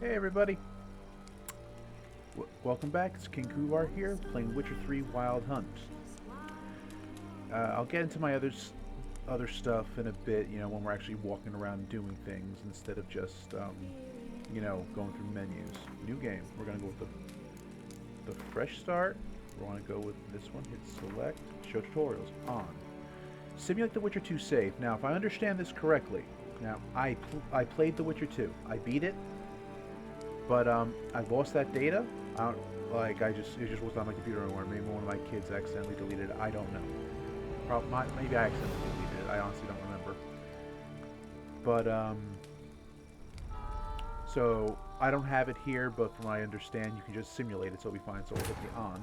Hey everybody, welcome back. It's King Kubar here, playing Witcher 3 Wild Hunt. I'll get into my other stuff in a bit, when we're actually walking around and doing things instead of just, going through menus. New game. We're going to go with the fresh start. We want to go with this one. Hit select. Show tutorials. On. Simulate The Witcher 2 save. Now, if I understand this correctly, now I played The Witcher 2. I beat it. But I lost that data. I don't, it just wasn't on my computer anymore. Maybe one of my kids accidentally deleted it. I don't know. Maybe I accidentally deleted it. I honestly don't remember. But so I don't have it here. But from what I understand, you can just simulate it, so it'll be fine. So we'll hit the on.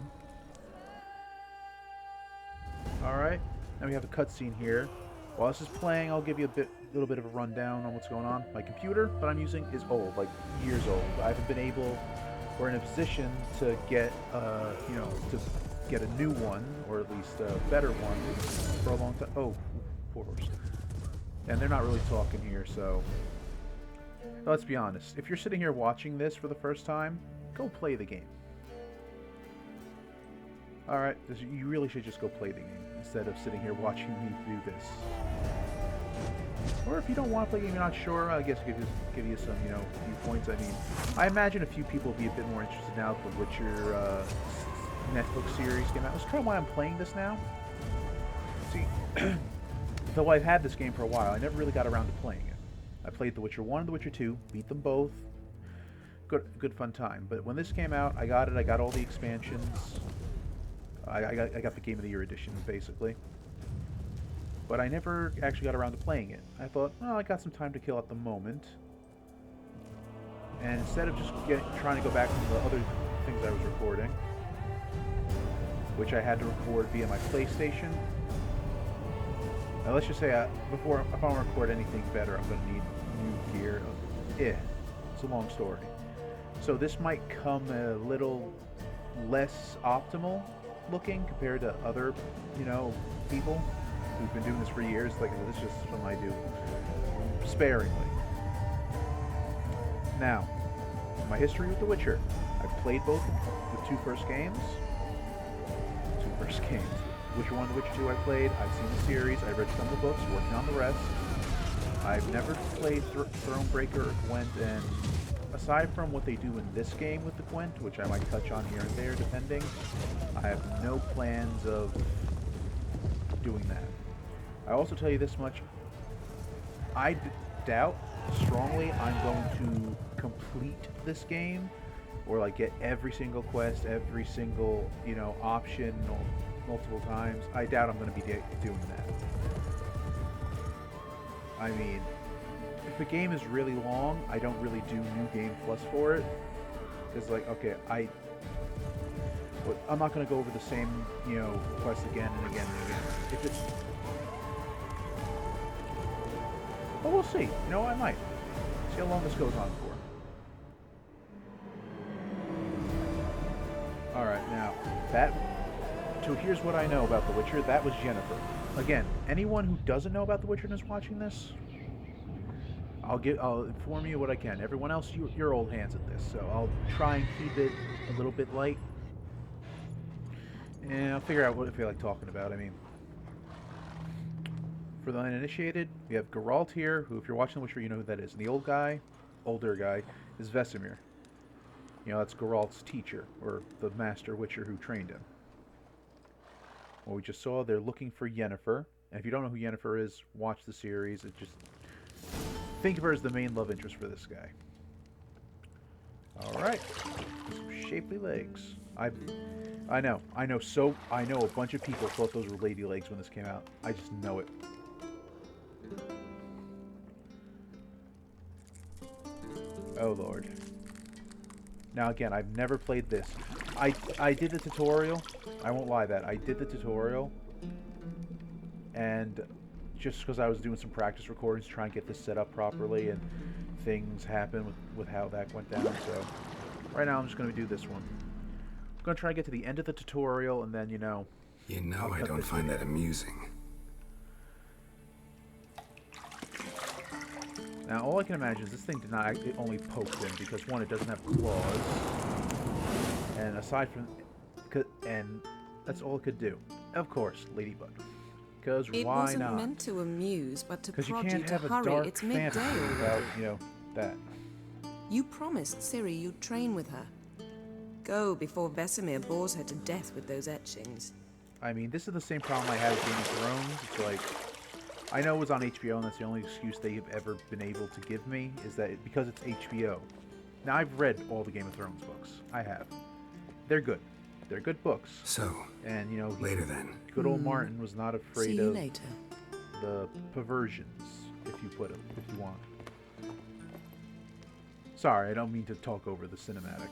All right. Now we have a cutscene here. While this is playing, I'll give you a little bit of a rundown on what's going on. My computer that I'm using is old, like years old. I haven't been able or in a position to get, to get a new one, or at least a better one, for a long time. Oh, poor horse. And they're not really talking here, so let's be honest. If you're sitting here watching this for the first time, go play the game. Alright, you really should just go play the game instead of sitting here watching me do this. Or if you don't want to play the game, you're not sure, I guess give you some, viewpoints. I mean, I imagine a few people will be a bit more interested now that the Witcher Netflix series came out. That's kind of why I'm playing this now. See, though I've had this game for a while, I never really got around to playing it. I played The Witcher 1 and The Witcher 2, beat them both. Good fun time. But when this came out, I got it. I got all the expansions. I got the Game of the Year edition, basically. But I never actually got around to playing it. I thought, well, I got some time to kill at the moment. And instead of just trying to go back to the other things I was recording, which I had to record via my PlayStation. Now let's just say, if I want to record anything better, I'm going to need new gear. It's a long story. So this might come a little less optimal looking compared to other, people who've been doing this for years. Like, this is just something I do sparingly. Now, my history with The Witcher. I've played both the two first games. Witcher 1 and Witcher 2 I played. I've seen the series. I read some of the books, working on the rest. I've never played Thronebreaker or Gwent, and aside from what they do in this game with the Gwent, which I might touch on here and there depending, I have no plans of doing that. I also tell you this much, I doubt strongly I'm going to complete this game, or like get every single quest, every single, option multiple times. I doubt I'm going to be doing that. I mean, if a game is really long, I don't really do New Game Plus for it. It's like, okay, I'm not going to go over the same, quest again and again and again. If it's... Well, we'll see. I might. See how long this goes on for. Alright, now, so here's what I know about The Witcher. That was Yennefer. Again, anyone who doesn't know about The Witcher and is watching this, I'll inform you what I can. Everyone else, you're old hands at this, so I'll try and keep it a little bit light. And I'll figure out what I feel like talking about. I mean, for the uninitiated, we have Geralt here, who, if you're watching The Witcher, you know who that is. And the older guy, is Vesemir. That's Geralt's teacher, or the master Witcher who trained him. Well, we just saw they're looking for Yennefer. And if you don't know who Yennefer is, watch the series. Think of her as the main love interest for this guy. Alright. Some shapely legs. I know a bunch of people thought those were lady legs when this came out. I just know it. Oh Lord. Now again, I've never played this. I did the tutorial. I won't lie that. I did the tutorial. And just because I was doing some practice recordings trying to get this set up properly, and things happen with how that went down. So right now I'm just going to do this one. I'm going to try to get to the end of the tutorial, and then, I don't find that amusing. Now, all I can imagine is this thing did not actually only poke him because, one, it doesn't have claws, and aside from... And that's all it could do. Of course, Ladybug. Because why not? It wasn't meant to amuse, but to Because you prod you can't to have a hurry. dark It's midday fantasy already. without, you know, that. You promised Ciri you'd train with her. Go before Vesemir bores her to death with those etchings. I mean, this is the same problem I had with Game of Thrones. It's like, I know it was on HBO, and that's the only excuse they have ever been able to give me, is that because it's HBO. Now, I've read all the Game of Thrones books. I have. They're good. They're good books. So, and, you know, later then. Good old Martin was not afraid See you of later. the perversions, if you want. Sorry, I don't mean to talk over the cinematic.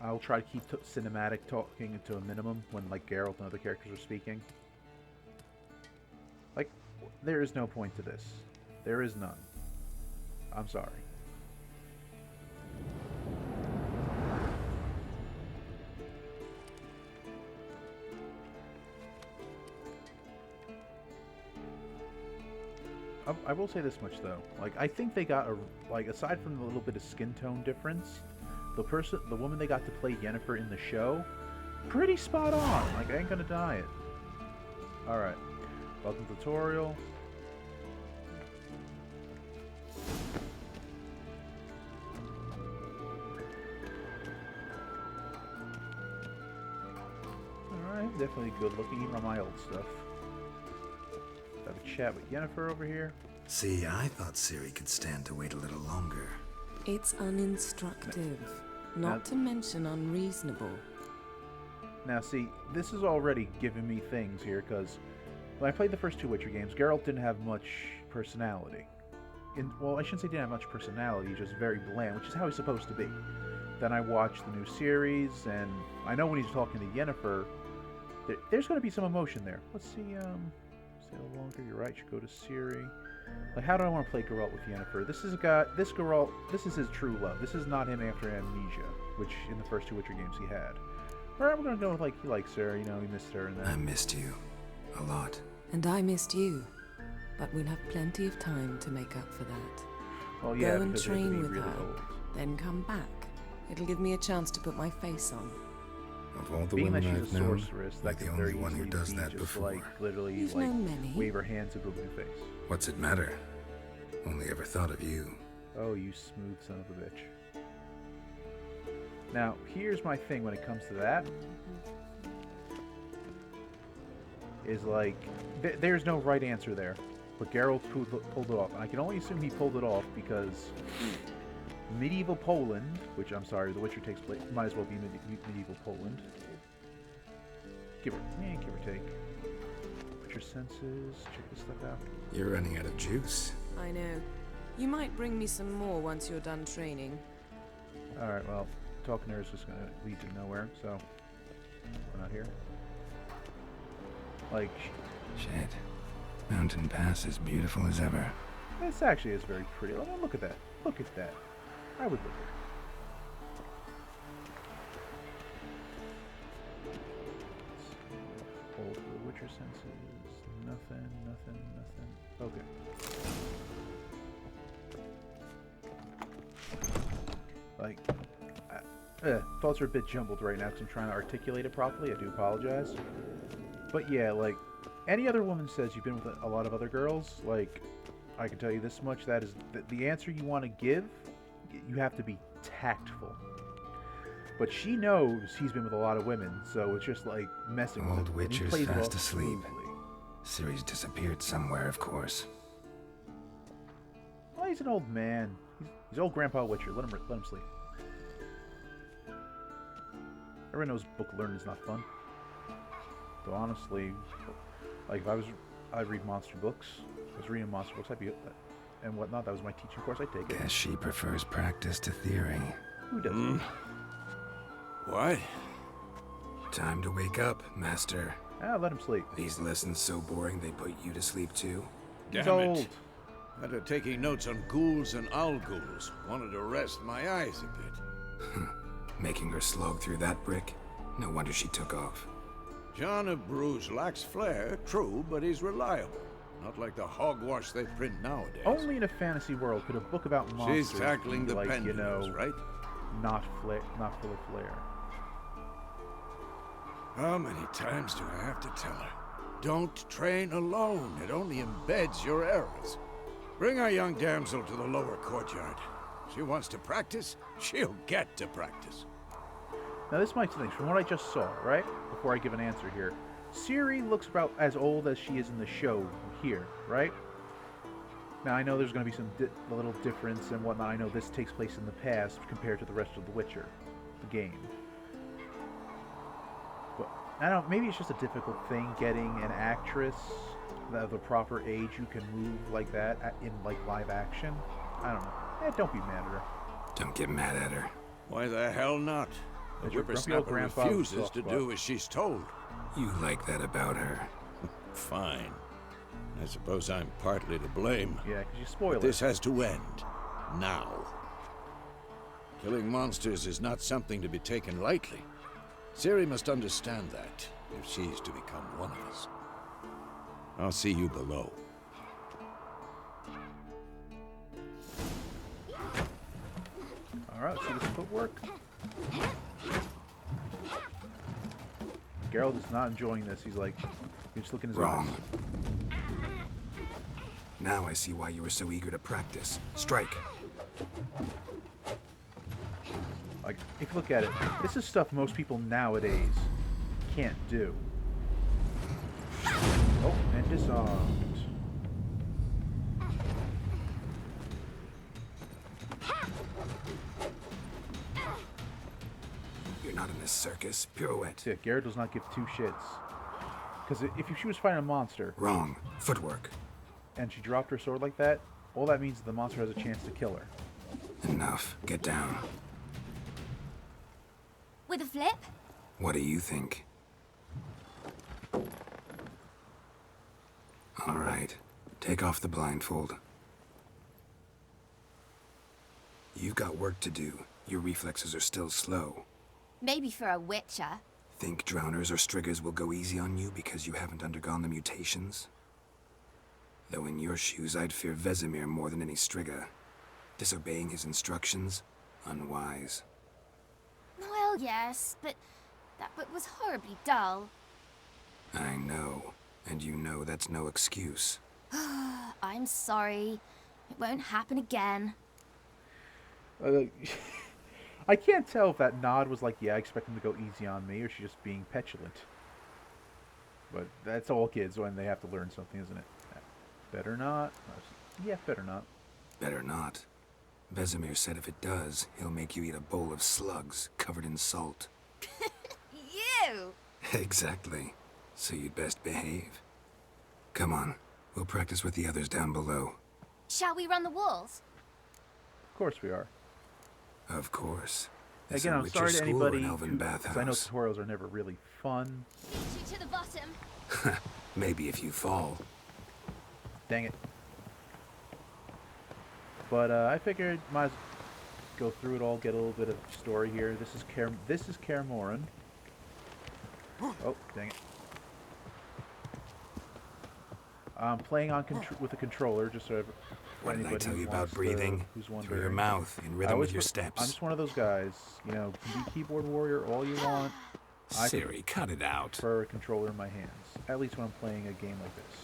I'll try to keep cinematic talking to a minimum when, like, Geralt and other characters are speaking. Like, there is no point to this. There is none. I'm sorry. I will say this much, though. Like, I think they got a... Like, aside from the little bit of skin tone difference... The woman they got to play Yennefer in the show, pretty spot on. Like, I ain't gonna deny it. Alright. Welcome to tutorial. Alright, definitely good looking, even on my old stuff. Have a chat with Yennefer over here. See, I thought Ciri could stand to wait a little longer. It's uninstructive, not to mention unreasonable. Now see, this is already giving me things here, because when I played the first two Witcher games, Geralt didn't have much personality. Well, I shouldn't say didn't have much personality, just very bland, which is how he's supposed to be. Then I watched the new series, and I know when he's talking to Yennefer, there's going to be some emotion there. Let's see, stay a little longer, you're right, should go to Ciri. Like, how do I want to play Geralt with Yennefer? This is a guy, this Geralt, this is his true love. This is not him after amnesia, which in the first two Witcher games he had. Alright, we're gonna go with, like, he likes her, you know, he missed her and that. I missed you. A lot. And I missed you. But we'll have plenty of time to make up for that. Well, yeah, go and because they have to train be with really her, old. then come back. It'll give me a chance to put my face on. Of all the Being that women she's I've a known, sorceress, you're that the can only very one who easily does be that just, before. like, literally, You've like, known many. wave her hands and boop in your face. What's it matter? Only ever thought of you. Oh, you smooth son of a bitch. Now, here's my thing when it comes to that. Is like, there's no right answer there. But Geralt pulled it off. And I can only assume he pulled it off because medieval Poland, which I'm sorry, The Witcher takes place, might as well be medieval Poland. Give or take. Put your senses, check this stuff out. You're running out of juice. I know. You might bring me some more once you're done training. Alright, well, talking to her is just going to lead to nowhere, so we're not here. Like, Shit. Mountain Pass is beautiful as ever. this actually is very pretty. Look at that. Look at that. I would look at it. Hold for the Witcher senses. Nothing. Okay. Like, thoughts are a bit jumbled right now because I'm trying to articulate it properly. I do apologize. But yeah, like, any other woman says you've been with a lot of other girls, like, I can tell you this much, that is, the answer you want to give, you have to be tactful. But she knows he's been with a lot of women, so it's just like messing with Old him. And he Witcher's plays it fast off asleep. smoothly. Ciri's disappeared somewhere, of course. Well, he's an old man. He's old Grandpa Witcher. Let him sleep. Everyone knows book learning is not fun. Though honestly, like if I read monster books. I was reading monster books. I'd be and whatnot. That was my teaching course. I take it. Guess she prefers practice to theory. Who doesn't? What? Time to wake up, Master. Let him sleep. These lessons so boring they put you to sleep too? He's Damn old. it. After taking notes on ghouls and owl-ghouls, wanted to rest my eyes a bit. Making her slog through that brick? No wonder she took off. John of Bruges lacks flair, true, but he's reliable. Not like the hogwash they print nowadays. Only in a fantasy world could a book about monsters She's tackling be the like, pendulums, right? not full of flair. How many times do I have to tell her? Don't train alone. It only embeds your errors. Bring our young damsel to the lower courtyard. She wants to practice, she'll get to practice. Now this might change from what I just saw, right? Before I give an answer here. Ciri looks about as old as she is in the show here, right? Now I know there's going to be some a little difference and whatnot. I know this takes place in the past compared to the rest of The Witcher, the game. But I don't. Maybe it's just a difficult thing getting an actress of the proper age who can move like that in like live action. I don't know. Don't be mad at her. Don't get mad at her. Why the hell not? The As your grumpy old whippersnapper grandpa refuses soft to spot. do as she's told. You like that about her. Fine. I suppose I'm partly to blame. Yeah, because you spoil But it. this has to end. Now. Killing monsters is not something to be taken lightly. Ciri must understand that, if she's to become one of us. I'll see you below. Alright, let's see this footwork. Geralt is not enjoying this. He's like, he's just looking at his Wrong. eyes. Now I see why you were so eager to practice. Strike. Like, if you look at it, this is stuff most people nowadays can't do. Oh, and disarmed. You're not in this circus. Pirouette. Yeah, Geralt does not give two shits. Because if she was fighting a monster, Wrong. Footwork. and she dropped her sword like that, all that means is the monster has a chance to kill her. Enough. Get down. With a flip? What do you think? All right. Take off the blindfold. You've got work to do. Your reflexes are still slow. Maybe for a witcher. Think drowners or striggers will go easy on you because you haven't undergone the mutations? Though in your shoes, I'd fear Vesemir more than any strigger. Disobeying his instructions? Unwise. Well, yes, but that book was horribly dull. I know. And you know that's no excuse. I'm sorry. It won't happen again. I can't tell if that nod was like, yeah, I expect him to go easy on me, or she's just being petulant. But that's all kids when they have to learn something, isn't it? Better not. Yeah, better not. Better not. Vesemir said if it does, he'll make you eat a bowl of slugs covered in salt. You! Exactly. So you'd best behave. Come on. We'll practice with the others down below. Shall we run the walls? Of course we are. Of course. This Again, a I'm Witcher sorry to school or anybody an elven because I know bathhouse. tutorials are never really fun. Beat you to the bottom. Maybe if you fall. Dang it. But I figured might as go through it all, get a little bit of story here. This is Kaer Morhen. Oh, dang it. I'm playing on with a controller, just so What did I anybody tell who you about wants to- breathing? who's Through your wondering. mouth, in I rhythm always with your put- steps. I'm just one of those guys, you know, can be keyboard warrior all you want. I Siri, cut it out. prefer a controller in my hands, at least when I'm playing a game like this.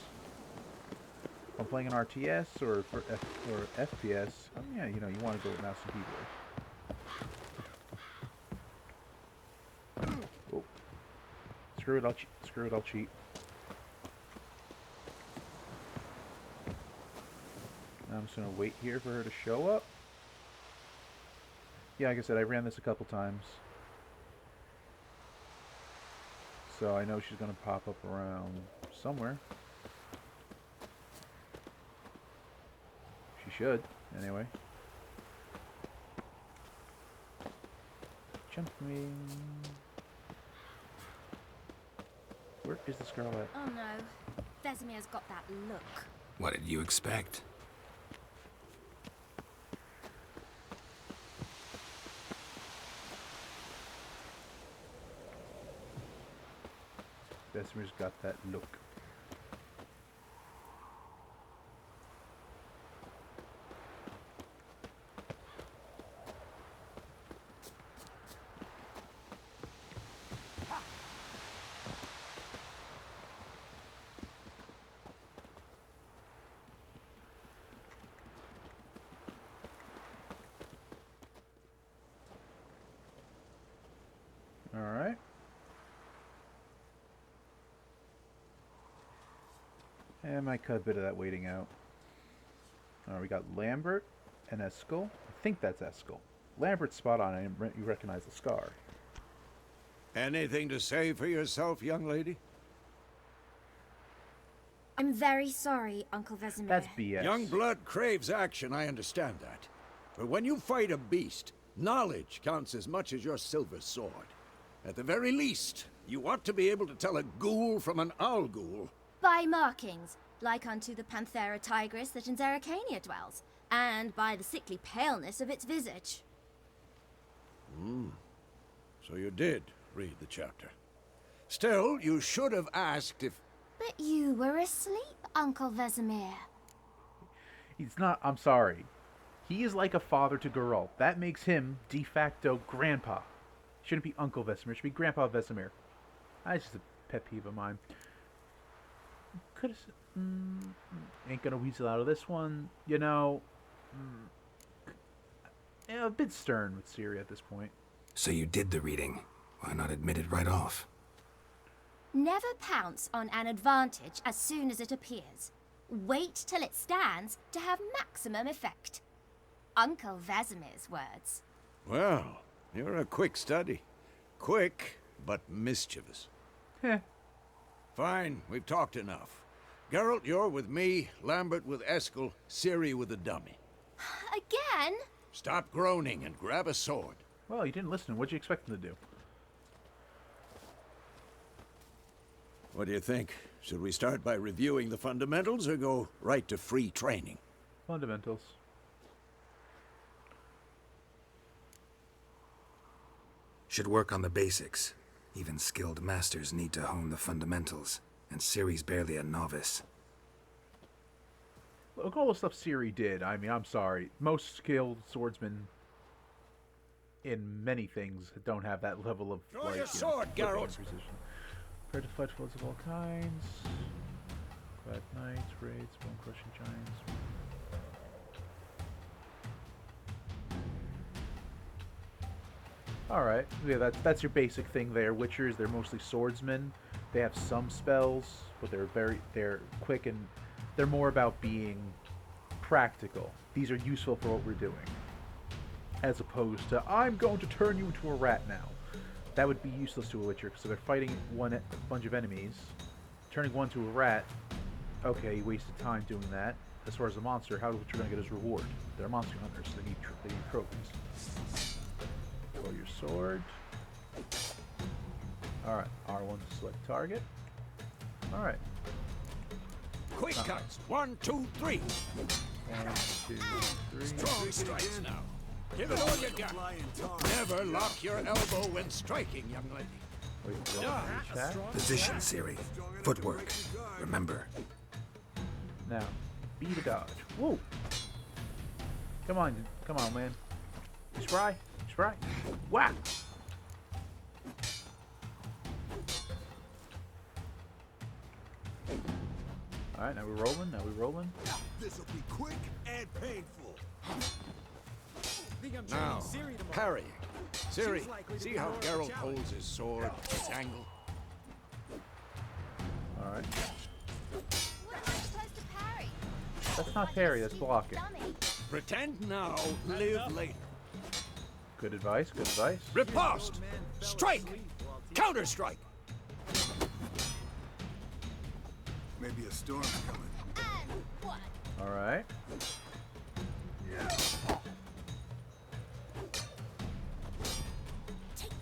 If I'm playing an RTS or FPS, yeah, you know, you want to go with mouse and keyboard. Oh. Screw it, I'll cheat. Now I'm just gonna wait here for her to show up. Yeah, like I said, I ran this a couple times. So I know she's gonna pop up around somewhere. She should, anyway. Jumping. Where is this girl at? Oh no. Vesemir's got that look. What did you expect? Vesemir's got that look. Alright. And I might cut a bit of that waiting out. We got Lambert and Eskel. I think that's Eskel. Lambert's spot on. You recognize the scar. Anything to say for yourself, young lady? I'm very sorry, Uncle Vesemir. That's BS. Young blood craves action, I understand that. But when you fight a beast, knowledge counts as much as your silver sword. At the very least, you ought to be able to tell a ghoul from an owl ghoul. By markings, like unto the Panthera tigris that in Zeracania dwells, and by the sickly paleness of its visage. So you did read the chapter. Still, you should have asked if... But you were asleep, Uncle Vesemir. He's not. I'm sorry. He is like a father to Geralt. That makes him de facto grandpa. Shouldn't be Uncle Vesemir. It should be Grandpa Vesemir. That's just a pet peeve of mine. Could have... ain't gonna weasel out of this one. You know... a bit stern with Ciri at this point. So you did the reading. Why not admit it right off? Never pounce on an advantage as soon as it appears. Wait till it stands to have maximum effect. Uncle Vesemir's words. Well, you're a quick study. Quick, but mischievous. Heh. Fine, we've talked enough. Geralt, you're with me, Lambert with Eskel, Ciri with the dummy. Again? Stop groaning and grab a sword. Well, you didn't listen. What'd you expect him to do? What do you think? Should we start by reviewing the fundamentals or go right to free training? Fundamentals. Should work on the basics. Even skilled masters need to hone the fundamentals, and Ciri's barely a novice. Look, all the stuff Ciri did. I mean, I'm sorry. Most skilled swordsmen in many things don't have that level of, Draw like, your you sword, know, Geralt. precision. Prepared to fight foes of all kinds. Glad knights, raids, bone crushing giants. Alright, yeah, that's your basic thing there. Witchers, they're mostly swordsmen. They have some spells, but they're quick and they're more about being practical. These are useful for what we're doing. As opposed to, I'm going to turn you into a rat now. That would be useless to a Witcher, because if they're fighting a bunch of enemies, turning one to a rat, okay, he wasted time doing that. As far as a monster, how is Witcher going to get his reward? They're monster hunters, so they need trophies. Roll your sword. Alright, R1 to select target. Alright. Quick cuts. 1, 2, 3. 1, 2, 3. Strong strikes now. Give it all you got. Never lock your elbow when striking, young lady. Wait, roll for attack. Position, Ciri. Footwork. Remember. Now, beat a dodge. Whoa! Come on, man. You spry? You spry? Whack! Alright, now we're rolling. This'll be quick and painful. Now, parrying. Ciri, see how Geralt holds his sword, its angle? Alright. What am I supposed to parry? That's not parry, that's blocking. Dummy. Pretend now, live later. Good advice, good advice. Riposte! Strike! Counter-strike! Maybe a storm's coming. And what? Alright.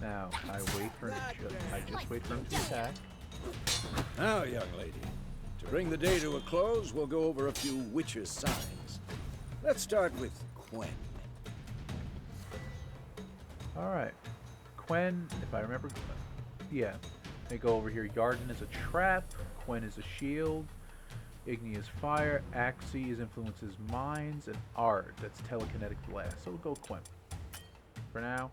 Now, I just wait for him to attack. Now, young lady, to bring the day to a close, we'll go over a few witches' signs. Let's start with Quen. Alright. Quen, if I remember... Yeah. They go over here. Yarden is a trap. Quen is a shield. Igni is fire. Axie is influences minds. And Ard, that's telekinetic blast. So we'll go Quen for now.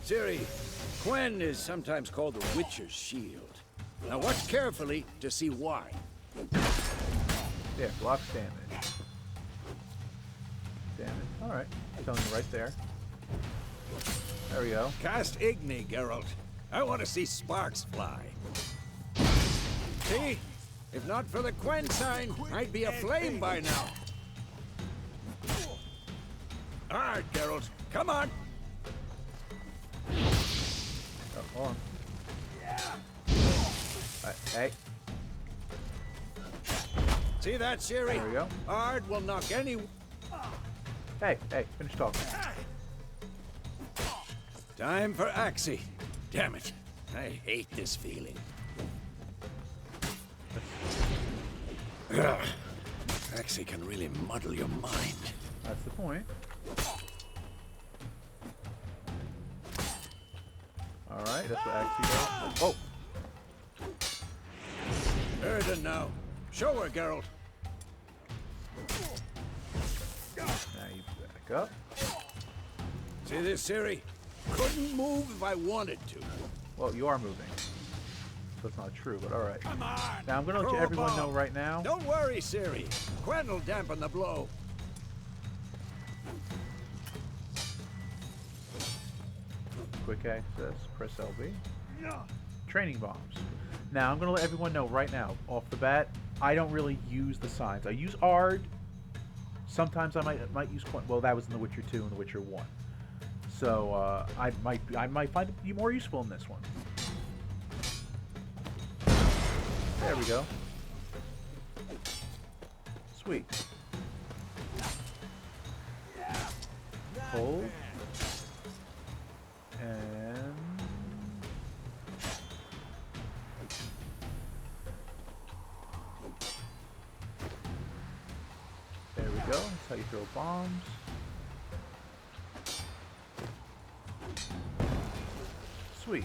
Ciri, Quen is sometimes called the Witcher's Shield. Now watch carefully to see why. Yeah, blocks damage. Damage. Alright. Telling you right there. There we go. Cast Igni, Geralt. I want to see sparks fly. See? If not for the Quen sign, I'd be aflame by now. All right, Geralt. Come on. Oh, hold on. Hey. See that, Ciri? There we go. Ard will knock any... Hey, finish talking. Time for Axie. Damn it. I hate this feeling. Ugh. Axie can really muddle your mind. That's the point. Alright, that's what Axie does. Oh! Erden now. Show her, Geralt. Now you back up. See this, Ciri? Couldn't move if I wanted to. Well, you are moving. So it's not true, but alright. Come on! Now I'm gonna let Throw a everyone know bomb. right now. Don't worry, Ciri. Quen will dampen the blow. Quick access, press LB. Training bombs. Now I'm gonna let everyone know right now, off the bat, I don't really use the signs. I use Ard. Sometimes I might use Quen. Well, that was in The Witcher 2 and The Witcher 1. So I might find it be more useful in this one. There we go. Sweet. Hold. And there we go. That's how you throw bombs. Sweet.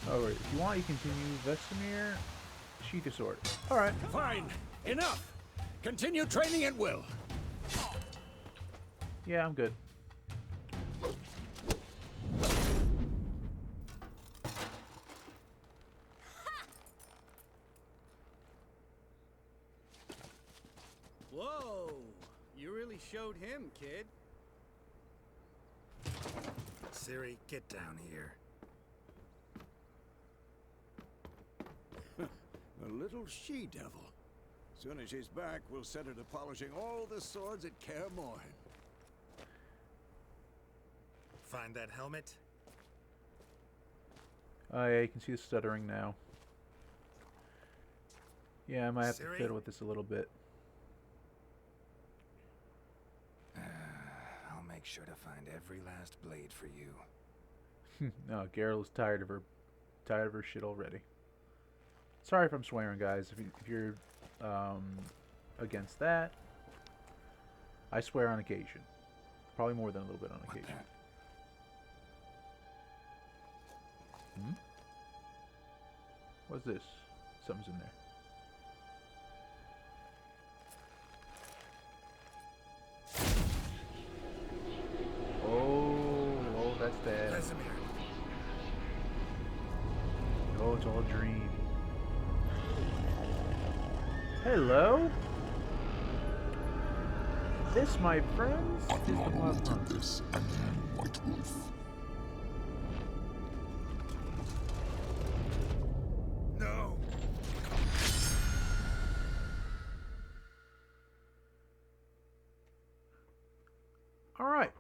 Alright, if you want, you continue Vesemir. Sheath your sword. Alright. Fine. Enough. Continue training at will. Yeah, I'm good. Whoa! You really showed him, kid. Ciri, get down here. A little she-devil. Soon as she's back, we'll set her to polishing all the swords at Kaer Morhen. Find that helmet? Oh yeah, you can see the stuttering now. Yeah, I might have to Ciri? fiddle with this a little bit. I'll make sure to find every last blade for you. No, Geralt is tired of her shit already. Sorry if I'm swearing, guys. If you're against that, I swear on occasion. Probably more than a little bit on occasion. What's this? Something's in there. Oh, that's bad. Vesemir. Oh, it's all a dream. Hello? This, my friends, is the Blood Hunt. This and then White Wolf. No! Alright.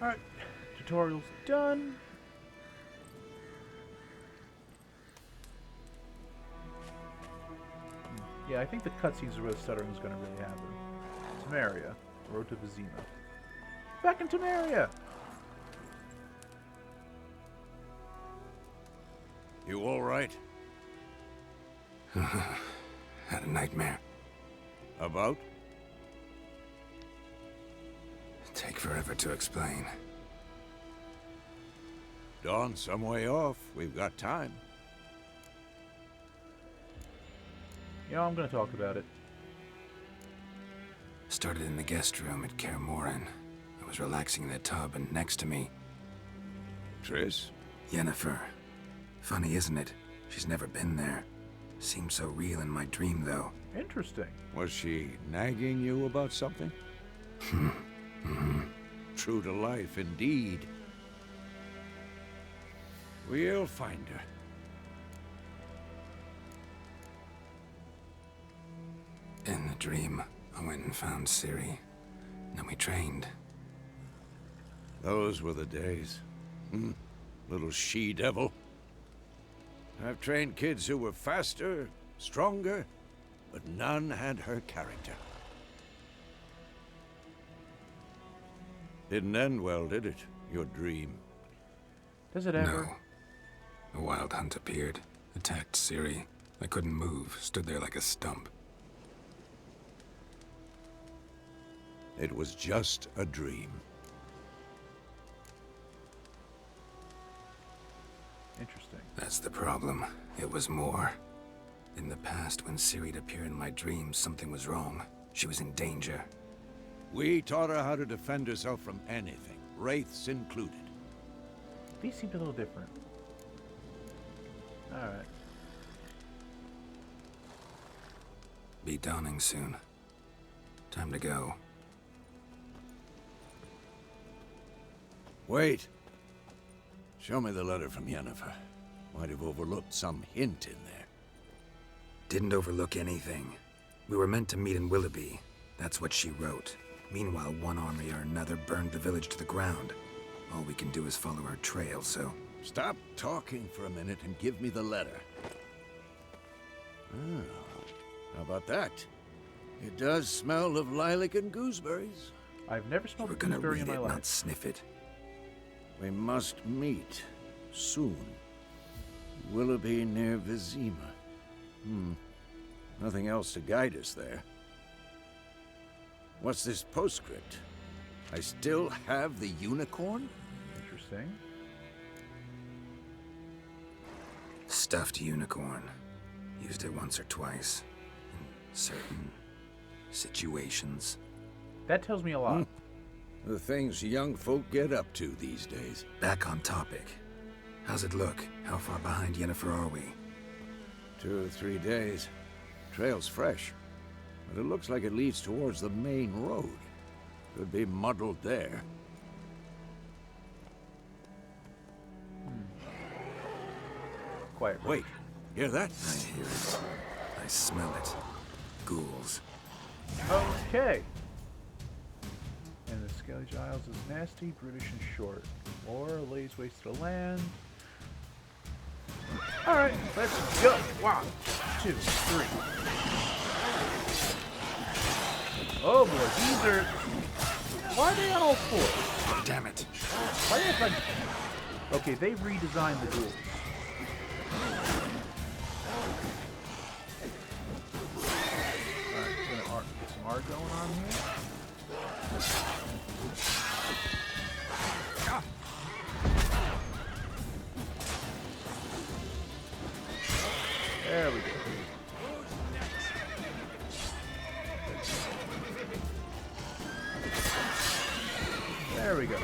Alright, tutorial's done. Yeah, I think the cutscenes where the stuttering is going to really happen. Temeria. Road to Vizima. Back in Temeria! You all right? Had a nightmare. About? take forever to explain. Dawn's some way off. We've got time. You know, I'm gonna talk about it. Started in the guest room at Kaer Morhen. I was relaxing in the tub, and next to me, Triss? Yennefer. Funny, isn't it? She's never been there. Seemed so real in my dream, though. Interesting. Was she nagging you about something? True to life, indeed. We'll find her. In the dream, I went and found Ciri. Then we trained. Those were the days. Little she-devil. I've trained kids who were faster, stronger, but none had her character. Didn't end well, did it? Your dream? Does it ever? No. A wild hunt appeared, attacked Ciri. I couldn't move, stood there like a stump. It was just a dream. Interesting. That's the problem. It was more. In the past, when Ciri'd appear in my dreams, something was wrong. She was in danger. We taught her how to defend herself from anything, wraiths included. These seem a little different. Alright. Be dawning soon. Time to go. Wait. Show me the letter from Yennefer. Might have overlooked some hint in there. Didn't overlook anything. We were meant to meet in Willoughby. That's what she wrote. Meanwhile, one army or another burned the village to the ground. All we can do is follow her trail, so... Stop talking for a minute and give me the letter. Oh, how about that? It does smell of lilac and gooseberries. I've never smelled a We're gonna gooseberry read in my it, life. not sniff it. We must meet. Soon. Willoughby near Vizima. Nothing else to guide us there. What's this postscript? I still have the unicorn? Interesting. Stuffed unicorn. Used it once or twice. In certain situations. That tells me a lot. The things young folk get up to these days. Back on topic. How's it look? How far behind Yennefer are we? 2 or 3 days. Trail's fresh. But it looks like it leads towards the main road. Could be muddled there. Quiet. Wait, hear that? I hear it. I smell it. Ghouls. Okay. And the Scaly Giles is nasty, brutish, and short. War lays waste to the land. Alright, let's go. 1, 2, 3. Oh boy, these are... Why are they on all fours? Damn it. Why are they like... Okay, they redesigned the duels. Alright, we're gonna get some art going on here. There we go. There we go.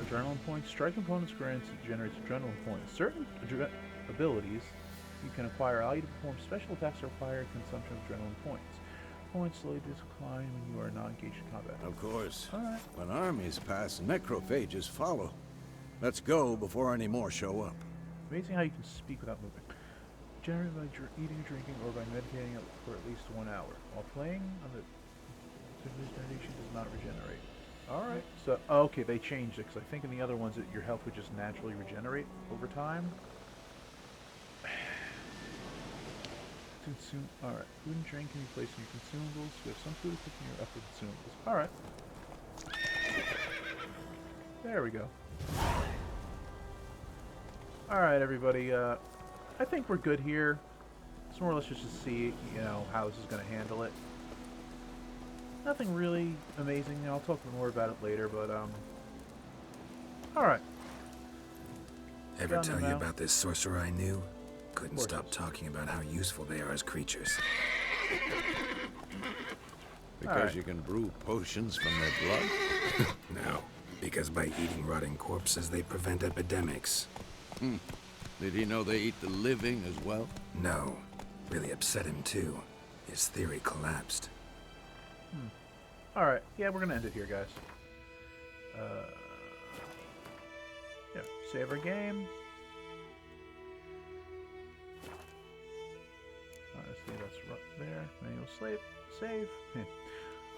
Adrenaline points. Strike opponents generates adrenaline points. Certain abilities you can acquire allow you to perform special attacks that require consumption of adrenaline points. Points slowly decline when you are not engaged in combat. Of course. Alright. When armies pass, necrophages follow. Let's go before any more show up. Amazing how you can speak without moving. Generated by eating, drinking, or by meditating for at least 1 hour. While playing on the meditation does not regenerate. Alright, so, okay, they changed it, because I think in the other ones that your health would just naturally regenerate over time. Consume, alright, food and drink can be placed in your consumables. You have some food to cook in your upper consumables. Alright. There we go. Alright, everybody, I think we're good here. It's more or less just to see, you know, how this is going to handle it. Nothing really amazing. I'll talk more about it later, but, alright. Ever Done tell you now. about this sorcerer I knew? Couldn't course stop it's- talking about how useful they are as creatures. Because Alright. you can brew potions from their blood? No, because by eating rotting corpses, they prevent epidemics. Did he know they eat the living as well? No, really upset him too. His theory collapsed. Alright, yeah, we're gonna end it here, guys. Yeah, save our game. See, that's right there. Manual save.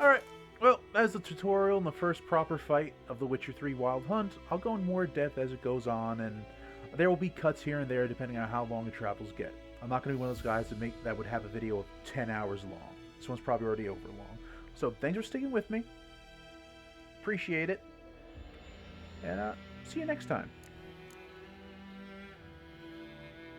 Alright, well, that's the tutorial and the first proper fight of The Witcher 3 Wild Hunt. I'll go in more depth as it goes on, and there will be cuts here and there depending on how long the travels get. I'm not going to be one of those guys that would have a video of 10 hours long. This one's probably already over long. So thanks for sticking with me. Appreciate it. And see you next time.